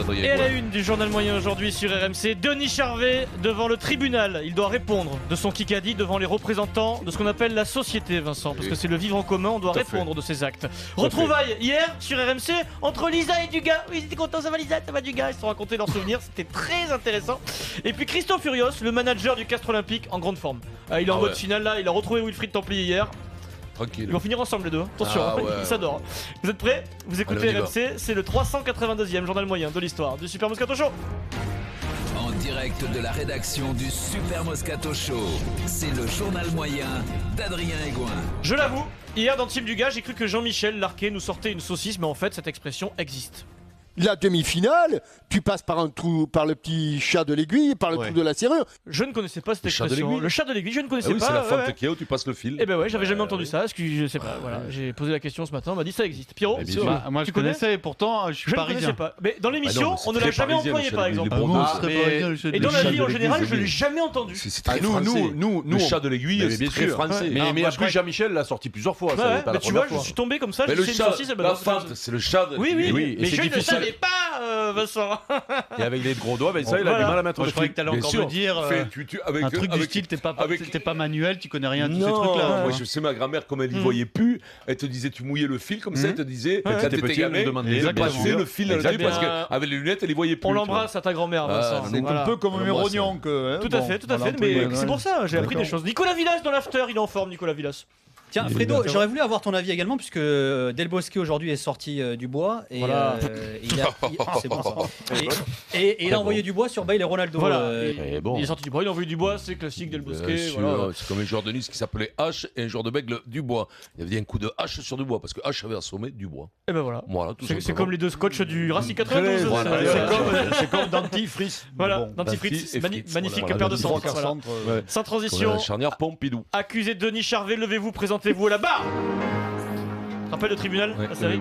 Adrien Et à la Gouin. une du journal moyen aujourd'hui sur RMC, Denis Charvet devant le tribunal. Il doit répondre de son kikadi devant les représentants de ce qu'on appelle la société, Vincent. Parce que c'est le vivre en commun, on doit répondre de ses actes. Retrouvailles hier sur RMC entre Lisa et Dugas. Oui, ils étaient contents, ça va Lisa, ça va Dugas. Ils se sont racontés leurs souvenirs, c'était très intéressant. Et puis Christophe Furios, le manager du Castres Olympique, en grande forme. Il est en mode finale là, il a retrouvé Wilfried Templier hier. Tranquille. Ils vont finir ensemble les deux, attention, ils s'adorent. Vous êtes prêts? Vous écoutez RMC, c'est le 382e journal moyen de l'histoire du Super Moscato Show. En direct de la rédaction du Super Moscato Show, c'est le journal moyen d'Adrien Egoin. Je l'avoue, hier dans Team Dugas, j'ai cru que Jean-Michel Larquet nous sortait une saucisse, mais en fait cette expression existe. La demi-finale, tu passes par un trou, par le petit chat de l'aiguille, par le trou de la serrure. Je ne connaissais pas cette expression. Le chat de l'aiguille, je ne connaissais Ah oui, pas. c'est la fente qu'il y a où tu passes le fil. Eh ben ouais, j'avais jamais entendu ça. Est-ce que je sais pas. Voilà, j'ai posé la question ce matin, on m'a dit ça existe. Pierrot, moi je connaissais et pourtant je suis je ne parisien. connaissais pas. Mais dans l'émission, on ne l'a jamais employé par exemple. Et dans la vie en général, je l'ai jamais entendu. C'est très français. Nous, le chat de l'aiguille, c'est très français. Mais après Jean-Michel l'a sorti plusieurs fois. Mais tu vois, je suis tombé comme ça. Mais le chat, la fente, c'est le chat. Oui, mais je ne savais pas. Vincent. Et avec les gros doigts, ça, il a du mal à mettre Moi, le je croyais que t'allais encore me dire un truc du style, t'es pas manuel, tu connais rien de ces trucs-là. Moi, je sais ma grand-mère, comme elle y voyait plus, elle te disait, tu mouillais le fil comme ça, elle te disait, quand t'étais t'étais gamin, elle passait le fil dans le nez parce qu'avec les lunettes, elle y voyait plus. On l'embrasse à ta grand-mère, Vincent. C'est un peu comme un rognon. Tout à fait, mais c'est pour ça, j'ai appris des choses. Nicolas Villas dans l'after, il est en forme, Nicolas Villas. Tiens, Fredo, j'aurais voulu avoir ton avis également, puisque Del Bosque aujourd'hui est sorti du bois et il a envoyé du bois sur Bale et Ronaldo. Voilà. Il est sorti du bois, il a envoyé du bois, c'est classique Del Bosque. C'est comme un joueur de Nice qui s'appelait H et un joueur de Bègle du bois. Il y avait un coup de hache sur du bois parce que H avait assommé du bois. Et ben voilà. C'est tout comme les deux scotch du Racing 92. C'est comme dentifrice. Voilà, dentifrice, magnifique paire de centres. Sans transition. Charnière Pompidou. Accusé Denis Charvet, levez-vous, présentez-vous à la barre. Rappel de tribunal, la série.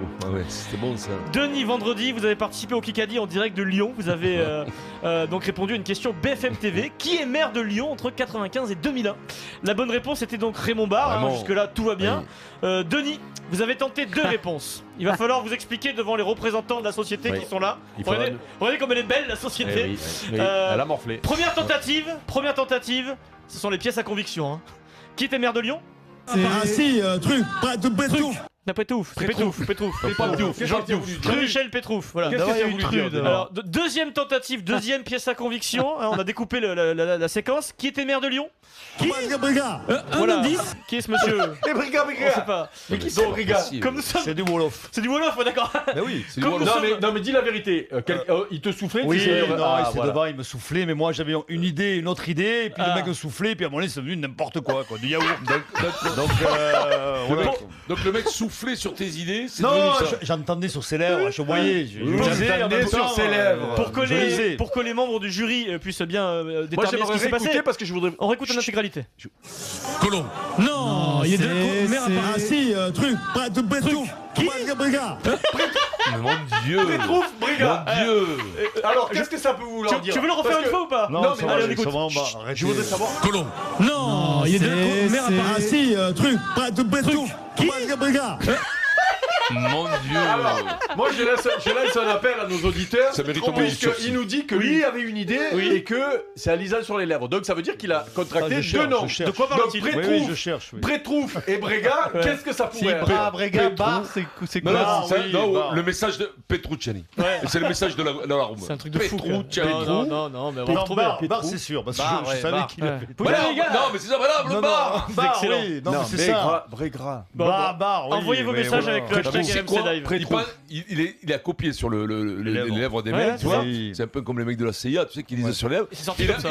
C'était bon ça. Denis, vendredi, vous avez participé au Kikadi en direct de Lyon. Vous avez donc répondu à une question BFM TV. Qui est maire de Lyon entre 95 et 2001? La bonne réponse était donc Raymond Barre. Jusque-là, tout va bien. Denis, vous avez tenté deux réponses. Il va falloir vous expliquer devant les représentants de la société qui sont là. Regardez comme elle est belle, la société. Elle a morflé. Première tentative, ce sont les pièces à conviction. Qui était maire de Lyon? Truc, Pétrouf. Pétrouf. Jean-Michel Pétrouf. Voilà. Qu'est-ce que tu as voulu dire? Alors, deuxième tentative, deuxième pièce à conviction. On a découpé la séquence. Qui était maire de Lyon? Un indice. Qui est ce monsieur? Les Brigas. On sait pas. Mais qui c'est Brigas? Comme nous sommes. C'est du Wolof. C'est du Wolof, d'accord. Mais oui, c'est du Wolof. Non mais dis la vérité. Il te soufflait? Oui, il était devant, il me soufflait, mais moi j'avais une idée, une autre idée, et puis le mec me soufflait, et puis à un moment donné c'est devenu n'importe quoi, du yaourt. Donc le mec soufflait sur tes idées. Non, j'entendais sur ses lèvres, je voyais. J'entendais sur ses lèvres. Pour que les membres du jury puissent bien déterminer Moi ce qui j'aimerais s'est passé. réécouter parce que je voudrais. On réécoute en intégralité. Colomb. Non, il y a deux maires à Truc, Pétrouf. Qui? Mon Dieu. Pétrouf, Brigas. Mon Dieu. Alors qu'est-ce que ça peut vouloir dire? Tu veux le refaire une fois ou pas? Non, mais allez, on écoute. Je voudrais savoir. Colomb. Non, il y a deux maires à Truc, Pétrouf. Qui? Mon Dieu. Alors, moi je laisse un appel à nos auditeurs. Ça mérite au moins une sursis. Puisqu'il nous dit que lui avait une idée et que c'est Alizal sur les lèvres. Donc ça veut dire qu'il a contracté deux noms. De quoi parle-t-il? Oui, je cherche. Pétrouf et Brega, qu'est-ce que ça pourrait être? Brega, Bar, c'est Non, quoi? le message de Petrucciani. C'est le message de la Rome. C'est un truc de fou. Petrucciani. Non, mais on va retrouver. Bar, c'est sûr, parce que je savais qu'il avait. Non, mais c'est ça, voilà, le bar. C'est excellent. Non, c'est ça. Brega. Bar, oui. Envoyez vos messages avec le hashtag C'est quoi? RMC Live. Il a copié sur les lèvres des mecs, tu vois. C'est un peu comme les mecs de la CIA, tu sais, qui lisaient sur les lèvres.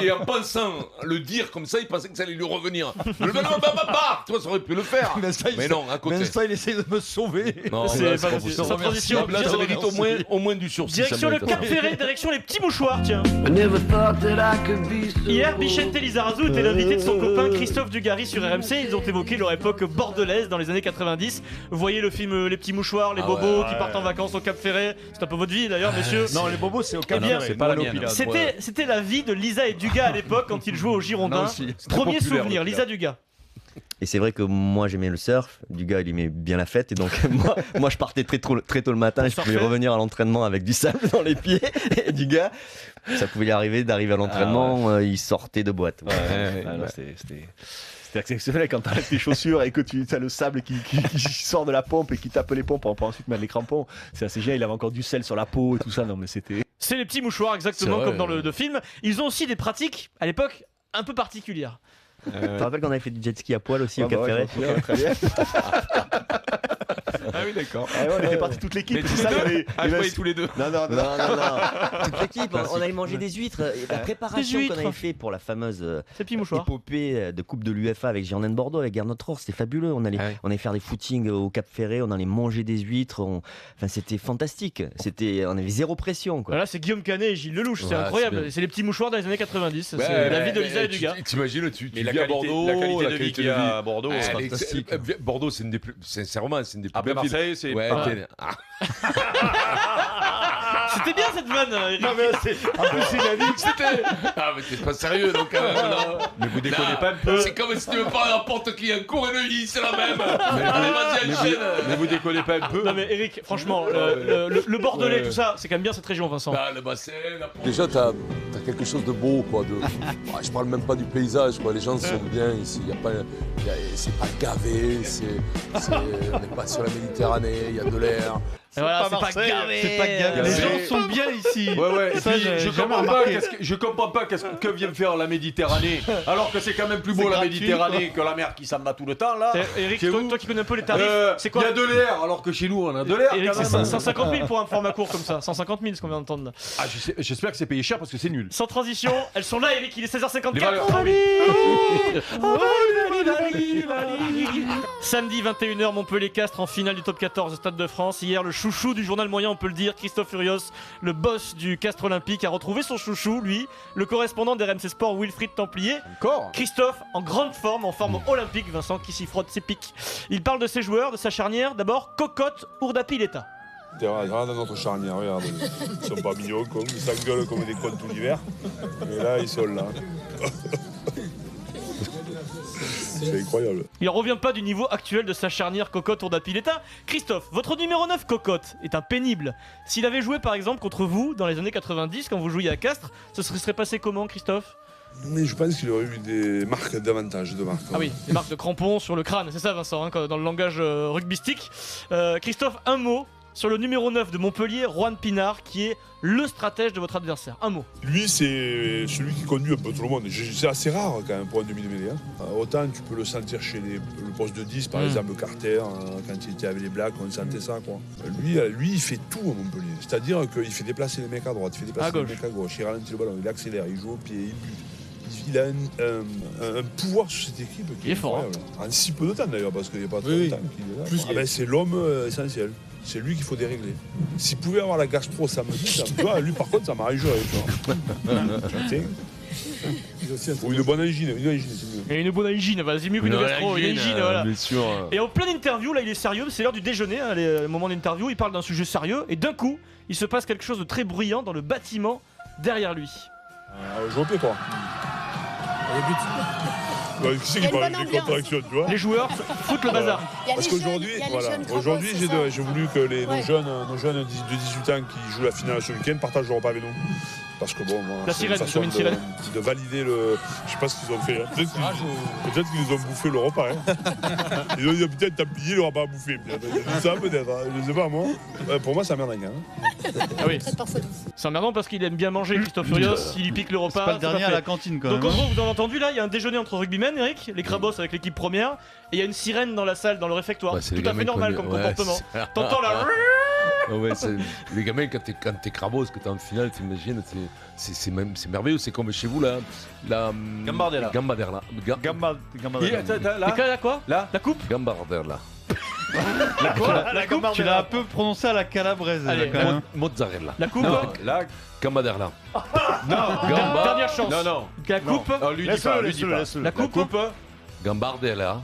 Et en pensant le dire comme ça, il pensait que ça allait lui revenir. Tu vois, ça aurait pu le faire. Mais non, à côté. Mais ça, il essaie de me sauver. Non, C'est pas possible. Sans transition. Là, ça mérite au moins du sursis. Direction le Cap Ferré, direction les petits mouchoirs, tiens. Hier, Bichette Lizarazu était l'invité de son copain Christophe Dugarry sur RMC. Ils ont évoqué leur époque bordelaise dans les années 90. Vous voyez le film Les petits mouchoirs, les bobos qui partent en vacances au Cap Ferré. C'est un peu votre vie d'ailleurs, messieurs. Non, les bobos, c'est au Cap Ferré. C'est pas la mienne. C'était la vie de Lisa et Dugas à l'époque quand ils jouaient au Girondins. Premier souvenir, Lisa Dugas. Et c'est vrai que moi j'aimais le surf, du gars il aimait bien la fête, et donc moi je partais très tôt le matin, et je pouvais revenir à l'entraînement avec du sable dans les pieds, et du gars, ça pouvait arriver d'arriver à l'entraînement, il sortait de boîte. C'était exceptionnel quand t'enlèves tes chaussures et que tu as le sable qui sort de la pompe et qui tape les pompes pour ensuite mettre les crampons. C'est assez génial, il avait encore du sel sur la peau et tout ça. Non mais c'était... C'est les petits mouchoirs exactement comme dans le film. Ils ont aussi des pratiques à l'époque un peu particulières. Tu te rappelles qu'on avait fait du jet ski à poil aussi au Cap Ferret? Très bien. Ah oui, d'accord. On était partis toute l'équipe. C'est ça, je voyais tous les deux. Non. Toute l'équipe, on allait manger des huîtres. La préparation qu'on avait fait pour la fameuse épopée de Coupe de l'UEFA avec Girondins Bordeaux, avec Gernot Rohr, c'était fabuleux. On allait faire des footings au Cap Ferret, on allait manger des huîtres. Enfin, c'était fantastique. On avait zéro pression. Quoi. Là, c'est Guillaume Canet et Gilles Lelouch. C'est incroyable. C'est les petits mouchoirs dans les années 90. C'est la vie de Lisa et du gars. T'imagines, tu vis à Bordeaux. La qualité de vie qu'il y a à Bordeaux, c'est fantastique. Bordeaux, c'est une des plus. Sincèrement, c'est une des plus. Après Marseille, c'est. C'était bien cette vanne. Non mais en plus il a dit que c'était. Ah mais t'es pas sérieux donc. Mais vous déconnez pas un peu. C'est comme si tu veux parler à n'importe qui, un cours et le i, c'est la même. Allez vas-y enchaîne. Mais vous déconnez pas un peu. Non mais Eric, franchement, le Bordelais, tout ça, c'est quand même bien cette région, Vincent. Le bassin, déjà t'as quelque chose de beau quoi. Je parle même pas du paysage quoi. Les gens sont bien ici. C'est pas gavé. On n'est pas sur la Méditerranée. Il y a de l'air. Et voilà, c'est pas gavé. Les gens sont bien ici. Ouais. Ça, je comprends pas que vient faire la Méditerranée, alors que c'est quand même plus beau la Méditerranée que la mer qui s'en bat tout le temps là. Eric, toi qui connais un peu les tarifs, c'est quoi? Il y a de l'air, alors que chez nous on a de l'air. Eric, c'est 150 000 pour un format court comme ça. 150 000, ce qu'on vient d'entendre là. Ah, j'espère que c'est payé cher parce que c'est nul. Sans transition, elles sont là, Eric, il est 16h54. Samedi 21h, Montpellier-Castres en finale du top 14 au Stade de France. Hier, le chouchou du journal moyen, on peut le dire, Christophe Furios, le boss du Castres Olympique, a retrouvé son chouchou, lui, le correspondant d'RMC Sport, Wilfried Templier. Encore Christophe, en grande forme, en forme olympique, Vincent, qui s'y frotte ses pics. Il parle de ses joueurs, de sa charnière. D'abord, Cocotte, Ourdapileta. Regarde notre charnière, regarde. Ils sont pas mignons, ils s'engueulent comme des cons tout l'hiver. Et là, ils sont là. C'est incroyable. Il revient pas du niveau actuel de sa charnière Cocotte Ourdapileta. Christophe, votre numéro 9 Cocotte est un pénible. S'il avait joué par exemple contre vous dans les années 90 quand vous jouiez à Castres, ce serait passé comment, Christophe? Mais je pense qu'il aurait eu des marques davantage de marques. Ah oui, des marques de crampons sur le crâne, c'est ça Vincent, dans le langage rugbystique. Christophe, un mot sur le numéro 9 de Montpellier, Juan Pinard, qui est le stratège de votre adversaire. Un mot. Lui, c'est celui qui conduit un peu tout le monde. C'est assez rare quand même pour un demi-mêlée. Autant tu peux le sentir chez le poste de 10, par exemple Carter, quand il était avec les Blacks, on sentait ça. Quoi. Lui, il fait tout à Montpellier. C'est-à-dire qu'il fait déplacer les mecs à droite, il fait déplacer les mecs à gauche, il ralentit le ballon, il accélère, il joue au pied, il bute. Il a un pouvoir sur cette équipe qui est fort. En si peu de temps d'ailleurs, parce qu'il n'y a pas trop de temps qu'il est là. C'est l'homme essentiel. C'est lui qu'il faut dérégler. S'il pouvait avoir la gastro samedi, lui par contre ça m'arriverait. Ou une bonne angine, c'est mieux. Et une bonne angine, vas-y, mieux qu'une gastro, une angine, voilà. Bien sûr. Et en pleine interview, là il est sérieux, c'est l'heure du déjeuner, le moment d'interview, il parle d'un sujet sérieux, et d'un coup, il se passe quelque chose de très bruyant dans le bâtiment derrière lui. Je vois toi. Qui c'est qui parle des contractions, tu vois? Les joueurs foutent le bazar. Parce qu'aujourd'hui, j'ai voulu que nos jeunes de 18 ans qui jouent la finale ce week-end partagent le repas avec nous. Parce que bon, c'est une façon de valider le... Je sais pas ce qu'ils ont fait. Peut-être qu'ils nous ont bouffé le repas. Ils ont dit peut-être t'as plié le repas à bouffer. Ça peut-être, je sais pas moi. Pour moi, ça merde rien. Ah oui. C'est emmerdant parce qu'il aime bien manger, Christophe Furios, il lui pique le repas. C'est pas le dernier à la cantine quand même. Donc en gros, vous avez entendu là, il y a un déjeuner entre rugbymen, Eric, les Crabos avec l'équipe première, et il y a une sirène dans la salle, dans le réfectoire. C'est tout à fait normal comme comportement. T'entends là. Ouais, les gamins, quand t'es Crabos, que t'es en finale, t'imagines, c'est merveilleux. C'est comme chez vous là. Gambardella. Gambardella. La quoi? La coupe? Gambardella. La coupe? Tu l'as un peu prononcé à la calabraise. Allez, mozzarella. La coupe? La Gambardella. Non, dernière chance. Non. La coupe? Lui dis pas. La coupe? Gambardella.